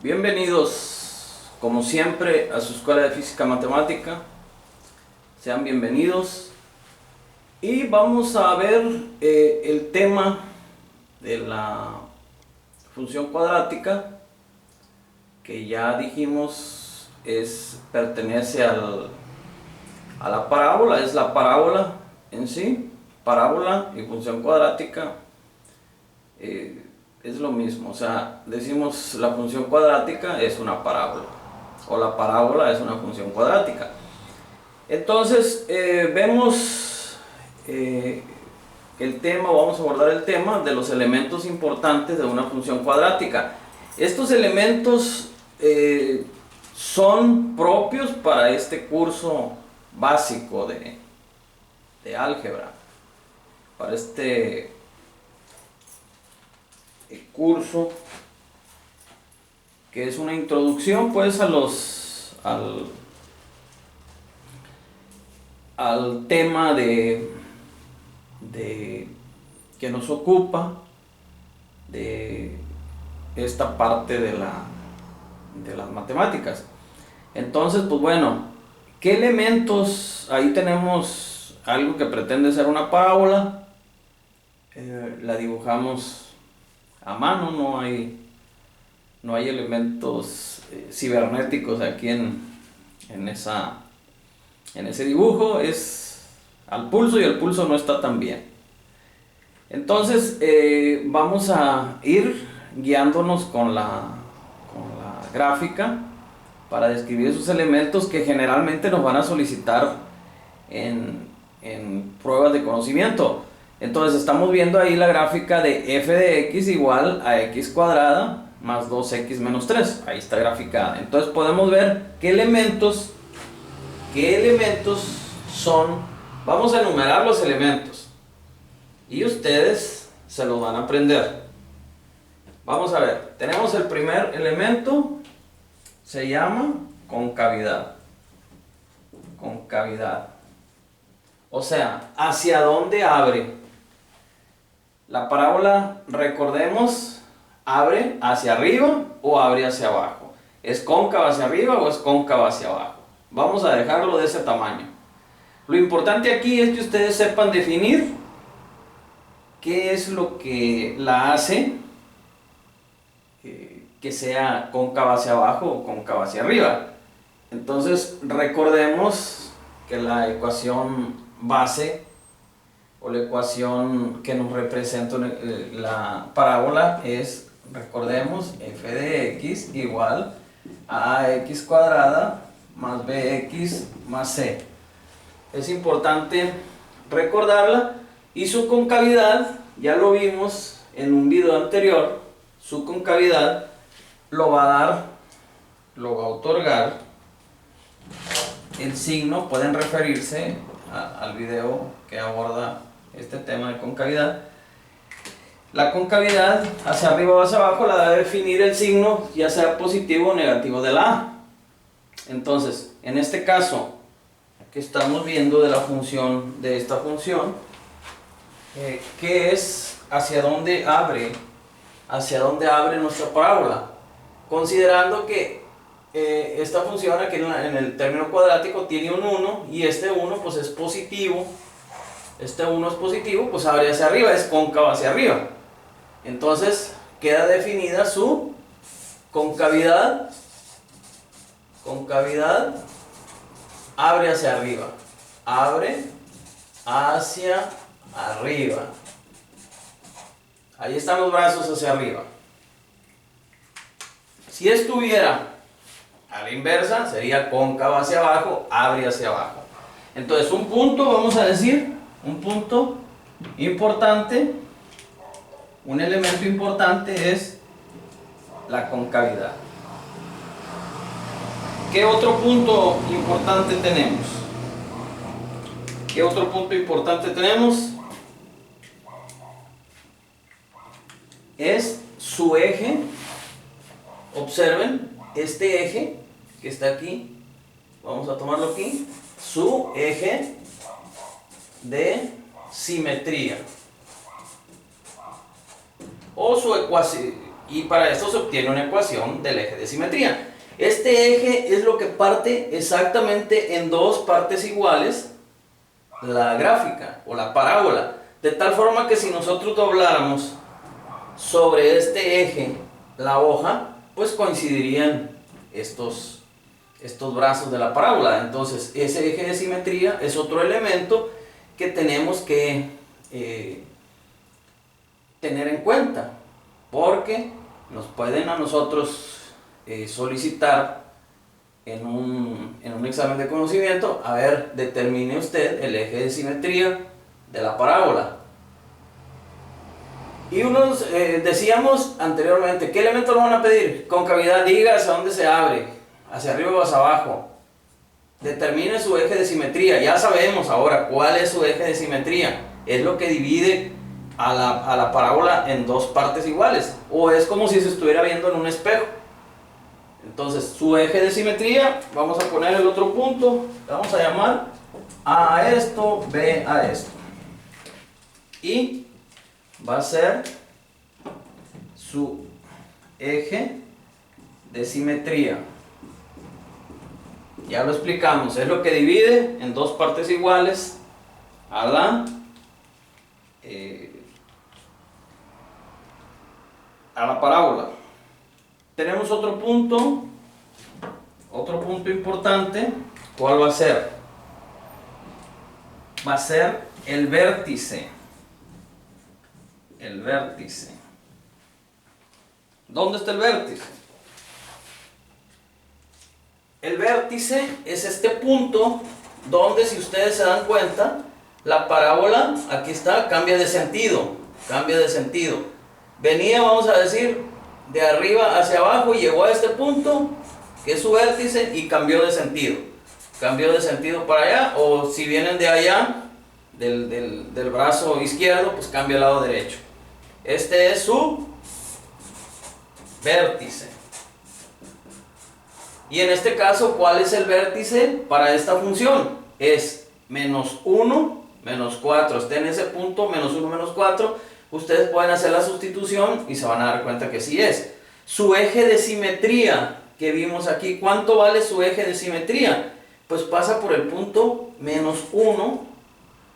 Bienvenidos, como siempre, a su escuela de física matemática. Sean bienvenidos. Y vamos a ver el tema de la función cuadrática, que ya dijimos pertenece a la parábola, es la parábola en sí. Parábola y función cuadrática es lo mismo, o sea, decimos la función cuadrática es una parábola o la parábola es una función cuadrática. Entonces vemos vamos a abordar el tema de los elementos importantes de una función cuadrática. Estos elementos son propios para este curso básico de álgebra, para este curso que es una introducción pues al tema que nos ocupa de esta parte de las matemáticas. Entonces, pues bueno, ¿qué elementos? Ahí tenemos algo que pretende ser una parábola. La dibujamos a mano, no hay elementos cibernéticos aquí en ese dibujo, es al pulso y el pulso no está tan bien. Entonces vamos a ir guiándonos con la gráfica para describir esos elementos que generalmente nos van a solicitar en pruebas de conocimiento. Entonces estamos viendo ahí la gráfica de f de x igual a x cuadrada más 2x menos 3. Ahí está graficada. Entonces podemos ver qué elementos son. Vamos a enumerar los elementos y ustedes se los van a aprender. Vamos a ver, tenemos el primer elemento, se llama concavidad. Concavidad. O sea, ¿hacia dónde abre? La parábola, recordemos, abre hacia arriba o abre hacia abajo. ¿Es cóncava hacia arriba o es cóncava hacia abajo? Vamos a dejarlo de ese tamaño. Lo importante aquí es que ustedes sepan definir qué es lo que la hace que sea cóncava hacia abajo o cóncava hacia arriba. Entonces recordemos que la ecuación base o la ecuación que nos representa la parábola es, recordemos, f de x igual a x cuadrada más bx más c. Es importante recordarla. Y su concavidad, ya lo vimos en un video anterior, su concavidad lo va a otorgar el signo. Pueden referirse al video que aborda este tema de concavidad. La concavidad hacia arriba o hacia abajo la debe definir el signo, ya sea positivo o negativo de la a. Entonces, en este caso que estamos viendo de esta función, ¿qué es? ¿Hacia dónde abre nuestra parábola? Considerando que esta función aquí en el término cuadrático tiene un 1 y este 1 pues es positivo. Este 1 es positivo, pues abre hacia arriba, es cóncava hacia arriba. Entonces queda definida su concavidad. Concavidad abre hacia arriba. Abre hacia arriba. Ahí están los brazos hacia arriba. Si estuviera a la inversa, sería cóncava hacia abajo, abre hacia abajo. Entonces un punto, vamos a decir, un punto importante, un elemento importante es la concavidad. ¿Qué otro punto importante tenemos? ¿Qué otro punto importante tenemos? Es su eje. Observen este eje que está aquí. Vamos a tomarlo aquí. Su eje de simetría. O su Y para esto se obtiene una ecuación del eje de simetría. Este eje es lo que parte exactamente en dos partes iguales la gráfica o la parábola. De tal forma que si nosotros dobláramos sobre este eje la hoja, pues coincidirían estos brazos de la parábola. Entonces ese eje de simetría es otro elemento que tenemos que tener en cuenta, porque nos pueden a nosotros solicitar en un examen de conocimiento, a ver, determine usted el eje de simetría de la parábola. Y decíamos anteriormente, ¿qué elementos nos van a pedir? Concavidad, diga hacia dónde se abre, hacia arriba o hacia abajo. Determine su eje de simetría. Ya sabemos ahora cuál es su eje de simetría. Es lo que divide a la parábola en dos partes iguales. O es como si se estuviera viendo en un espejo. Entonces, su eje de simetría, vamos a poner el otro punto. Vamos a llamar A a esto, B a esto. Y va a ser su eje de simetría. Ya lo explicamos, es lo que divide en dos partes iguales a la parábola. Tenemos otro punto importante. ¿Cuál va a ser? Va a ser el vértice. El vértice. ¿Dónde está el vértice? El vértice es este punto donde, si ustedes se dan cuenta, la parábola, aquí está, cambia de sentido. Venía, vamos a decir, de arriba hacia abajo y llegó a este punto, que es su vértice, y cambió de sentido. Cambió de sentido para allá, o si vienen de allá, del brazo izquierdo, pues cambia al lado derecho. Este es su vértice. Y en este caso, ¿cuál es el vértice para esta función? Es menos 1, menos 4. Está en ese punto, menos 1, menos 4. Ustedes pueden hacer la sustitución y se van a dar cuenta que sí es. Su eje de simetría que vimos aquí, ¿cuánto vale su eje de simetría? Pues pasa por el punto menos 1.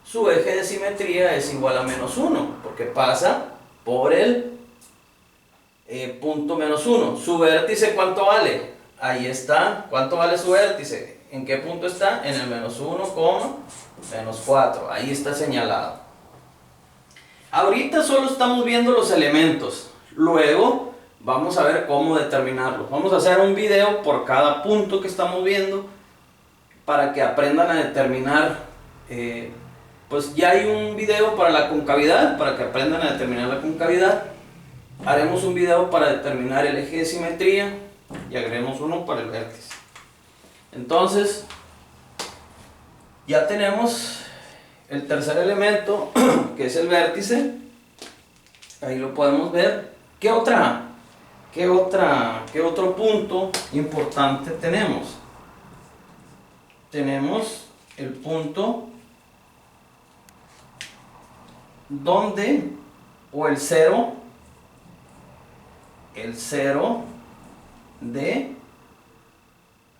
Su eje de simetría es igual a menos 1, porque pasa por el punto menos 1. Su vértice, ¿cuánto vale? Ahí está. ¿Cuánto vale su vértice? ¿En qué punto está? En el menos 1, menos 4. Ahí está señalado. Ahorita solo estamos viendo los elementos. Luego vamos a ver cómo determinarlos. Vamos a hacer un video por cada punto que estamos viendo para que aprendan a determinar. Pues ya hay un video para la concavidad, para que aprendan a determinar la concavidad. Haremos un video para determinar el eje de simetría y agreguemos uno para el vértice. Entonces, ya tenemos el tercer elemento, que es el vértice. Ahí lo podemos ver. ¿Qué otro punto importante tenemos? Tenemos el punto donde, o el cero de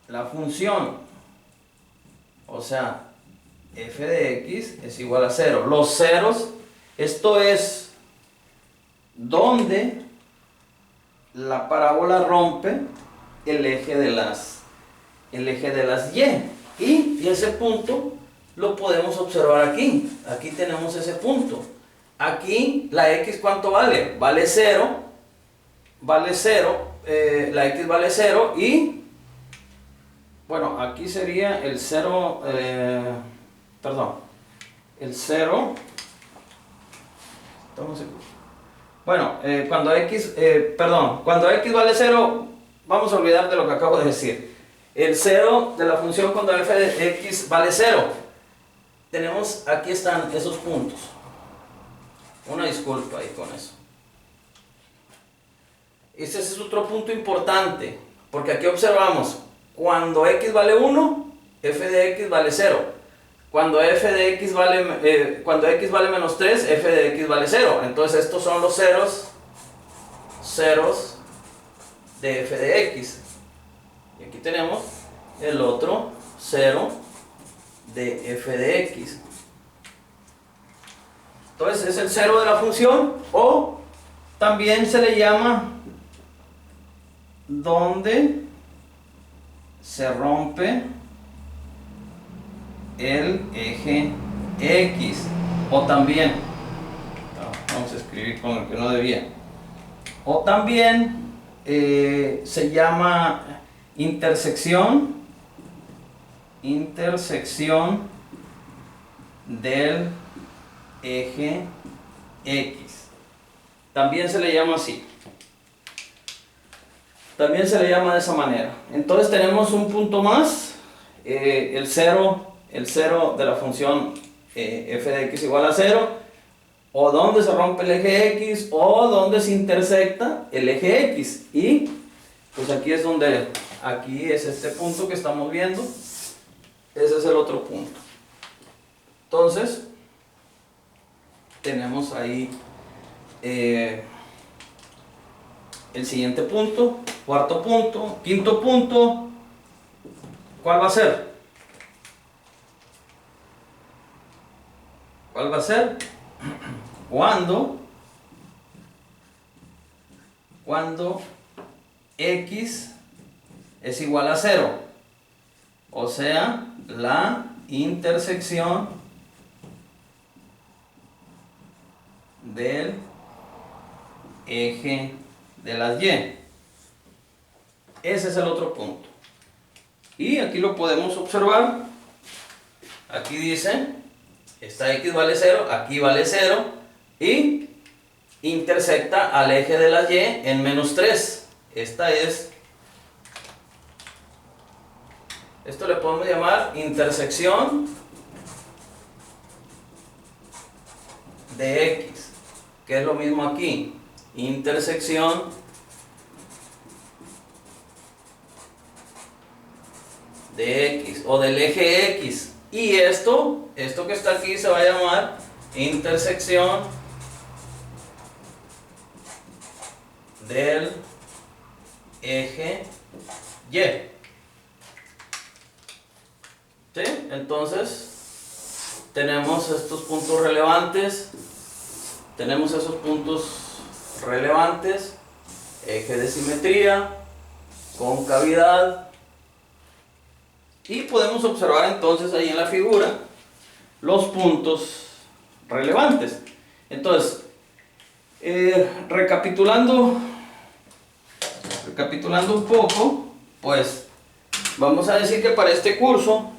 la función, o sea, f de x es igual a 0. Los ceros, esto es donde la parábola rompe el eje de las y, y ese punto lo podemos observar aquí. Aquí tenemos ese punto. Aquí la x, ¿cuánto vale? Vale 0. La x vale 0 y, bueno, aquí sería el 0, el 0, bueno, cuando x vale 0, vamos a olvidar de lo que acabo de decir. El 0 de la función cuando f de x vale 0. Tenemos, aquí están esos puntos. Una disculpa ahí con eso. Ese es otro punto importante, porque aquí observamos, cuando x vale 1, f de x vale 0. Cuando x vale menos 3, f de x vale 0. Entonces estos son los ceros ceros de f de x. Y aquí tenemos el otro cero de f de x. Entonces es el cero de la función, o también se le llama donde se rompe el eje x, o también, vamos a escribir con el que no debía, o también se llama intersección del eje x. También se le llama así. También se le llama de esa manera. Entonces tenemos un punto más, el cero de la función f de x igual a 0, o donde se rompe el eje x, o donde se intersecta el eje x. Y pues aquí es donde, aquí es este punto que estamos viendo, ese es el otro punto. Entonces tenemos ahí el siguiente punto, cuarto punto, quinto punto. ¿Cuál va a ser? ¿Cuál va a ser? Cuando x es igual a 0, o sea, la intersección del eje de las y. Ese es el otro punto. Y aquí lo podemos observar. Aquí dice, esta x vale 0, aquí vale 0, y intersecta al eje de las y en menos 3. Esto le podemos llamar intersección de x, que es lo mismo aquí, intersección de x, o del eje x. Y esto que está aquí se va a llamar intersección del eje y. ¿Sí? Entonces tenemos estos puntos relevantes, tenemos esos puntos relevantes, eje de simetría, concavidad, y podemos observar entonces ahí en la figura los puntos relevantes. Entonces, recapitulando un poco, pues vamos a decir que para este curso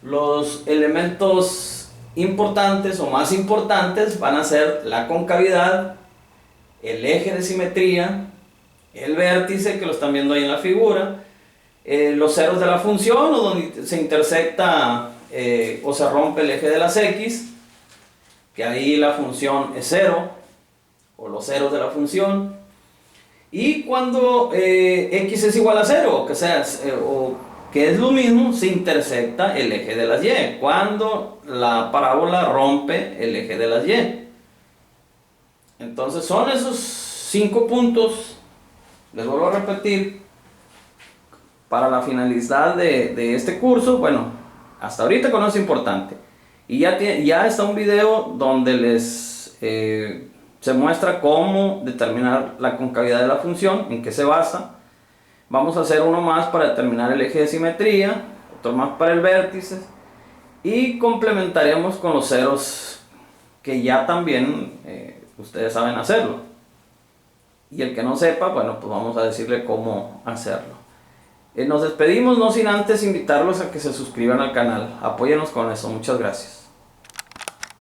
los elementos importantes o más importantes van a ser la concavidad, el eje de simetría, el vértice, que lo están viendo ahí en la figura, los ceros de la función, o donde se intersecta o se rompe el eje de las x, que ahí la función es 0, o los ceros de la función. Y cuando x es igual a 0, o que es lo mismo, se intersecta el eje de las y, cuando la parábola rompe el eje de las y. Entonces son esos 5 puntos, les vuelvo a repetir, para la finalidad de este curso. Bueno, hasta ahorita con eso es importante. Y ya está un video donde les se muestra cómo determinar la concavidad de la función, en qué se basa. Vamos a hacer uno más para determinar el eje de simetría, otro más para el vértice, y complementaremos con los ceros, que ya también ustedes saben hacerlo. Y el que no sepa, bueno, pues vamos a decirle cómo hacerlo. Nos despedimos, no sin antes invitarlos a que se suscriban al canal. Apóyenos con eso. Muchas gracias.